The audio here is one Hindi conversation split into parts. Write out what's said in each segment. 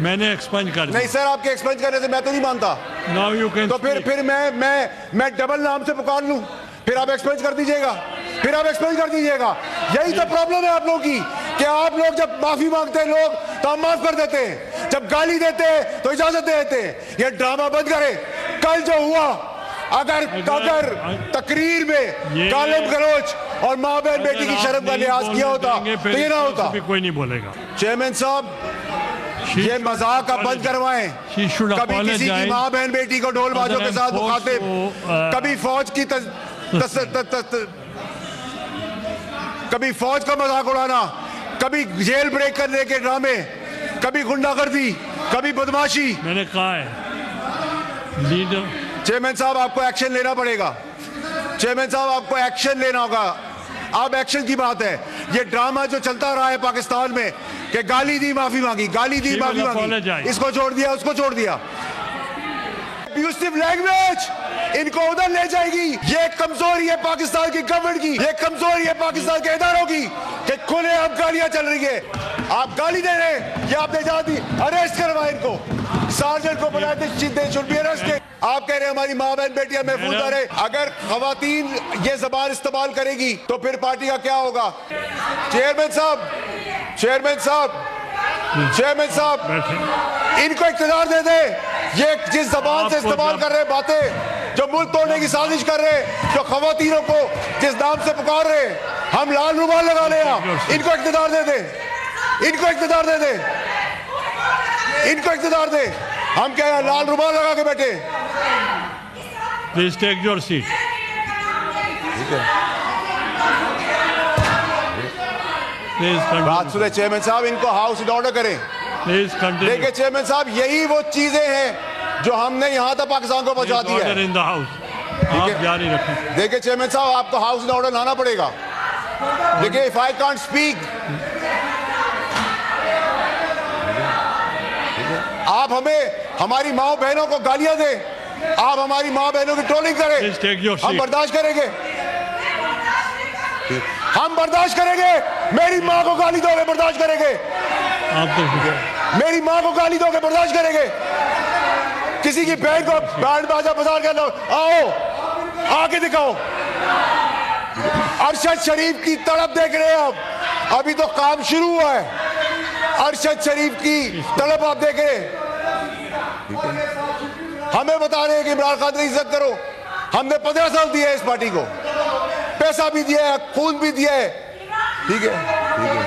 मैंने एक्सपंज कर नहीं सर, आपके एक्सपंज करने से मैं तो नहीं मानता। Now you can. तो फिर मैं डबल नाम से पुकार लूं, फिर आप एक्सपंज कर दीजिएगा, फिर आप एक्सपंज कर दीजिएगा। यही तो प्रॉब्लम है आप लोगों की कि आप लोग जब माफी मांगते हैं लोग तो हम माफ कर देते हैं, जब गाली देते हैं तो इजाजत दे देते हैं। ये ड्रामा बंद करें। कल जो हुआ, अगर तकरीर में गालिब गलौज और माँ बहन बेटी की शर्म का लिहाज किया होता तो ये ना होता। कोई नहीं बोलेगा। चेयरमैन साहब, ये मजाक आप बंद करवाएं। कभी किसी की माँ बहन बेटी को ढोल बाजों के साथ मुखातिब, कभी फौज की कभी फौज का मजाक उड़ाना, कभी जेल ब्रेक करने के ड्रामे, कभी गुंडागर्दी, कभी बदमाशी। मैंने कहा है लीडर। चेयरमैन साहब, आपको एक्शन लेना पड़ेगा। चेयरमैन साहब, आपको एक्शन लेना होगा। अब एक्शन की बात है। ये ड्रामा जो चलता रहा है पाकिस्तान में कि गाली दी माफी मांगी, गाली दी माफी मांगी, इसको छोड़ दिया, उसको छोड़ दिया। अब्यूसिव लैंग्वेज इनको उधर ले जाएगी। ये कमजोरी है पाकिस्तान की गवर्नमेंट की, ये कमजोरी है पाकिस्तान के इदारों की कि खुलेआम गालियां चल रही है। आप गाली दे रहे हैं, ये आपने जा दी, अरेस्ट करवाए इनको, सार्जेंट को बुलाए थे। आप कह रहे हैं हमारी माँ बहन बेटियां महफूज रहे। अगर खवातीन ये जबान इस्तेमाल करेगी तो फिर पार्टी का क्या होगा? चेयरमैन साहब, चेयरमैन साहब, चेयरमैन साहब, इनको इख्तियार दे दे। ये जिस जबान से इस्तेमाल कर रहे बातें, जो मुल्क तोड़ने की साजिश कर रहे, जो खवातीनों को जिस नाम से पुकार रहे, हम लाल रुमाल लगा ले, इनको इख्तियार दे दे, इनको इख्तियार दे दे, इनको इख्तियार दे। हम क्या है, लाल रुमाल लगा के बैठे। Please take your seat. ठीक है, बात सुने चेयरमैन साहब, इनको हाउस इन ऑर्डर करें। Please continue. देखिए चेयरमैन साहब, यही वो चीजें हैं जो हमने यहाँ तक पाकिस्तान को पहुंचा दी है। इन द हाउस आप जारी रखें। देखिए चेयरमैन साहब, आपको हाउस इन ऑर्डर लाना पड़ेगा। देखिए, इफ आई कांट स्पीक, आप हमें हमारी माँ बहनों को गालियां दे, आप हमारी माँ बहनों की ट्रोलिंग करें, हम बर्दाश्त करेंगे, हम बर्दाश्त करेंगे। मेरी माँ को गाली दोगे, बर्दाश्त करेंगे। मेरी माँ को गाली दोगे, बर्दाश्त करेंगे। किसी की बहन को बैंड बाजा बाजार कर लो, आओ आके दिखाओ। अरशद शरीफ की तड़प देख रहे हैं आप, अभी तो काम शुरू हुआ है। अरशद शरीफ की तड़प आप देख रहे हैं। हमें बता रहे हैं कि इमरान खान की इज्जत करो। हमने 15 साल दिया है इस पार्टी को, पैसा भी दिया है, खून भी दिया है। ठीक है, ठीक है,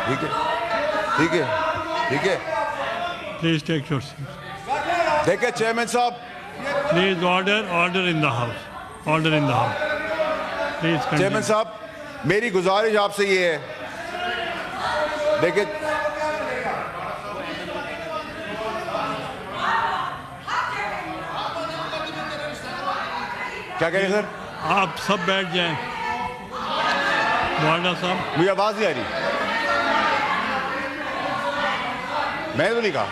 ठीक है, ठीक है, ठीक है। Please take your seat. देखिए चेयरमैन साहब, please order in the house, order in the house. Please chairman साहब, मेरी गुजारिश आपसे ये है, देखिए क्या कह रहे सर? आप सब बैठ जाएं। वार्डा साहब, मुझे आवाज नहीं आ रही। मैंने तो नहीं कहा,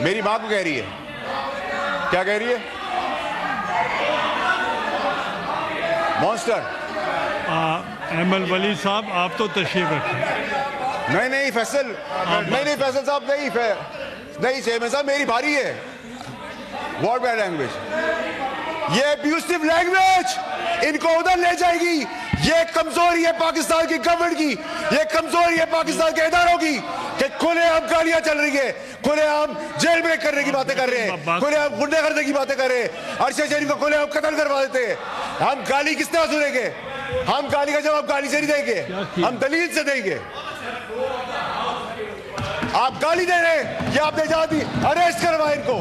मेरी माँ को कह रही है। क्या कह रही है? मॉन्स्टर। एमएल वली साहब, आप तो तशरीफ रखें। नहीं फैसल, नहीं फैसल साहब, नहीं चेयरमैन साहब, मेरी भारी है। व्हाट बैड लैंग्वेज, ये अब्यूसिव लैंग्वेज इनको उधर ले जाएगी। ये कमजोरी है पाकिस्तान की गवर्नमेंट की, ये कमजोरी है पाकिस्तान के इदारों की कि खुलेआम गालियां चल रही है, खुलेआम जेल ब्रेक करने की बातें कर रहे हैं, खुलेआम गुंडे करने की बातें कर रहे हैं, अरशद शरीफ को खुलेआम कत्ल करवा देते हैं। हम गाली किस तरह सुनेंगे? हम गाली का जवाब गाली से नहीं देंगे, हम दलील से देंगे। आप गाली दे रहे हैं, ये आपने जा दी, अरेस्ट करवाए इनको,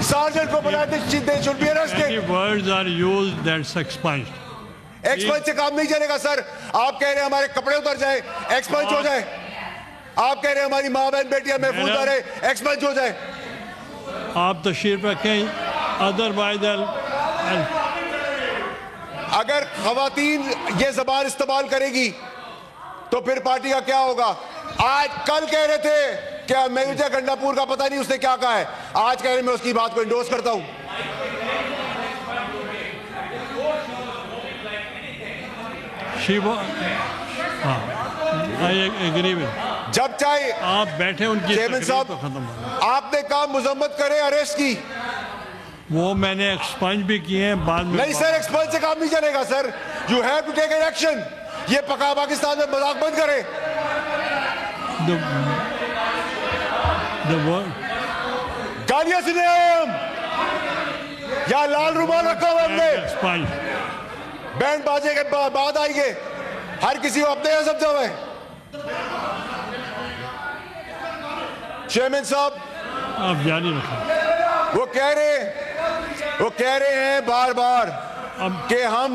सार्जेंट को बुलाए थे, should be arrested. Words are used that's expunged. Expunge से काम नहीं चलेगा सर। आप कह रहे हैं हमारे कपड़े उतर जाए, एक्सपंज हो जाए। आप कह रहे हैं हमारी माँ बहन बेटियां महफूज रहे, एक्सपंज हो जाए। आप तशरीफ रखें, अदरवाइज अगर खवातीन ये जबान इस्तेमाल करेगी तो फिर पार्टी का क्या होगा? आज कल कह रहे थे क्या मेहुजा गंडापुर का पता नहीं उसने क्या कहा है, आज कह रहे मैं उसकी बात को इंडोर्स करता हूं। I agree with जब चाहे आप बैठे, उनकी चेयरमैन तकरीर साहब, तो खत्म हो गई। आपने कहा मुजम्मत करे अरेस्ट की, वो मैंने एक्सपंज भी किए हैं बाद में। नहीं सर, एक्सपर्ट से काम नहीं चलेगा sir, you have to take an action. ये पका पाकिस्तान में मजाक बंद करे। गालियां सुने हम, या लाल रुमाल रखा हुआ हमने, बैंड बाजे के बाद आएंगे, हर किसी को अपने यहाँ समझा हुआ है। चेयरमैन साहब आप जारी रखें। वो कह रहे हैं बार बार कि हम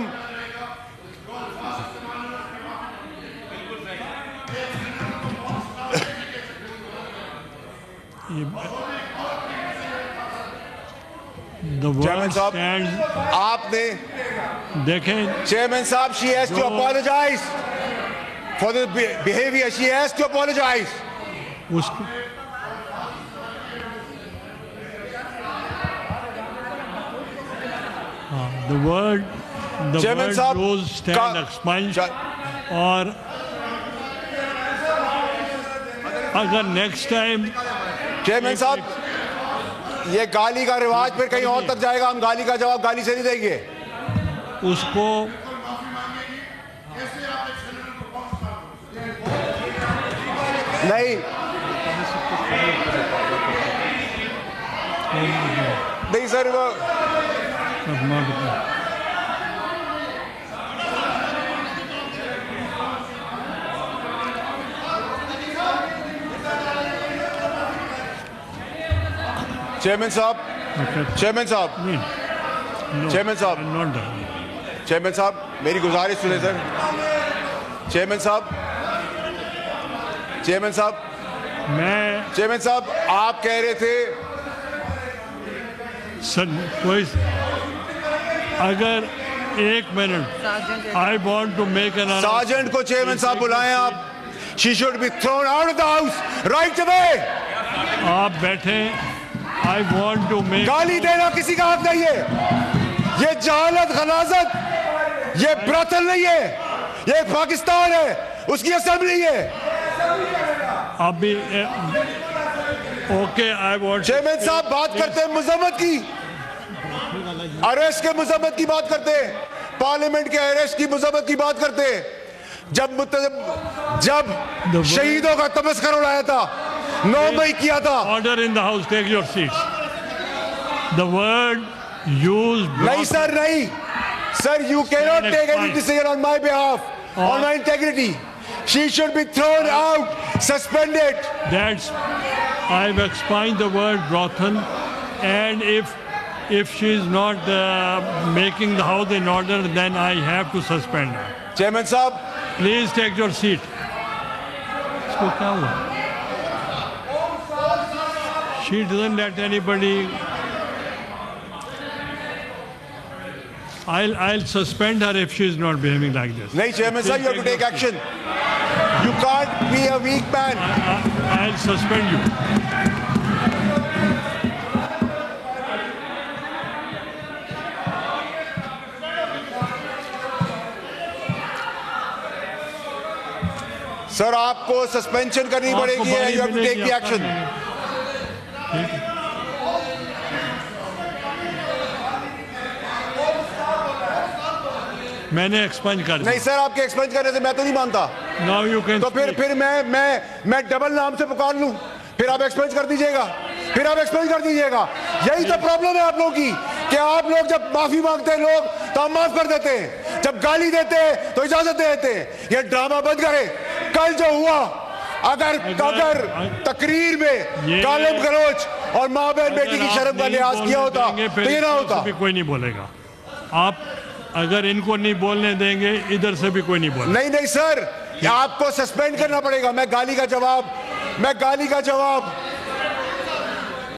चेयरमैन साहब, आपने देखें, चेयरमैन साहब, she has to apologise for the behaviour, she has to apologise. उसको the word rules stand expunged, और अगर नेक्स्ट टाइम चेयरमैन साहब ये गाली का रिवाज फिर कहीं और तक जाएगा, हम गाली का जवाब गाली से नहीं देंगे। उसको नहीं सर, वो चेयरमैन साहब, चेयरमैन साहब, चेयरमैन साहब, चेयरमैन साहब, मेरी गुजारिश सुने सर। चेयरमैन साहब, चेयरमैन साहब, चेयरमैन साहब, आप कह रहे थे सर, कोई अगर 1 minute, I want to make an sergeant को चेयरमैन साहब बुलाएं आप। She should be thrown out of the house right away. आप बैठे, आई वॉन्ट टू मेक। गाली देना किसी का हक नहीं है, ये जहालत खनाजत, ये ब्रथल नहीं है, ये पाकिस्तान है, उसकी असेंबली है। अभी ओके, आई वॉन्ट। चेयरमैन साहब बात करते हैं मजम्मत की, अरेस्ट के मजम्मत की बात करते हैं, पार्लियामेंट के अरेस्ट की मजम्मत की बात करते हैं। जब शहीदों का तमस्कर उड़ाया था, 9 मई किया था। Order in the house, take your seats. The word used, नहीं सर, नहीं sir, you cannot take any decision on my behalf, on my integrity. She should be thrown out, suspended. That's, I've expunged the word brothel, and if she is not making the house in order, then I have to suspend her. Chairman साहब, please take your seat. इसको क्या हुआ? She doesn't let anybody. I'll suspend her if she is not behaving like this. नहीं Chairman साहब, you have to take action. You can't be a weak man. I'll suspend you. Sir, आपको सस्पेंशन करनी पड़ेगी, you have to take the action. मैंने एक्सपंज कर दिया। नहीं सर, आपके एक्सपंज करने से मैं तो नहीं मानता। Now you can तो फिर मैं डबल नाम से पुकार लूं, फिर आप एक्सपंज कर दीजिएगा, फिर आप एक्सपंज कर दीजिएगा। यही तो प्रॉब्लम है आप लोगों की, कि आप लोग जब माफी मांगते हैं लोग तो हम माफ कर देते हैं, जब गाली देते हैं तो इजाजत दे देते हैं। ये ड्रामा बंद करें। कल जो हुआ, अगर तकरीर में गालिब गलौज और माँ बहन बेटी की शर्म का लिहाज किया होता तो ये ना होता। कोई नहीं बोलेगा। आप अगर इनको नहीं बोलने देंगे, इधर से भी कोई नहीं बोलेगा। नहीं सर, आपको सस्पेंड करना पड़ेगा। मैं गाली का जवाब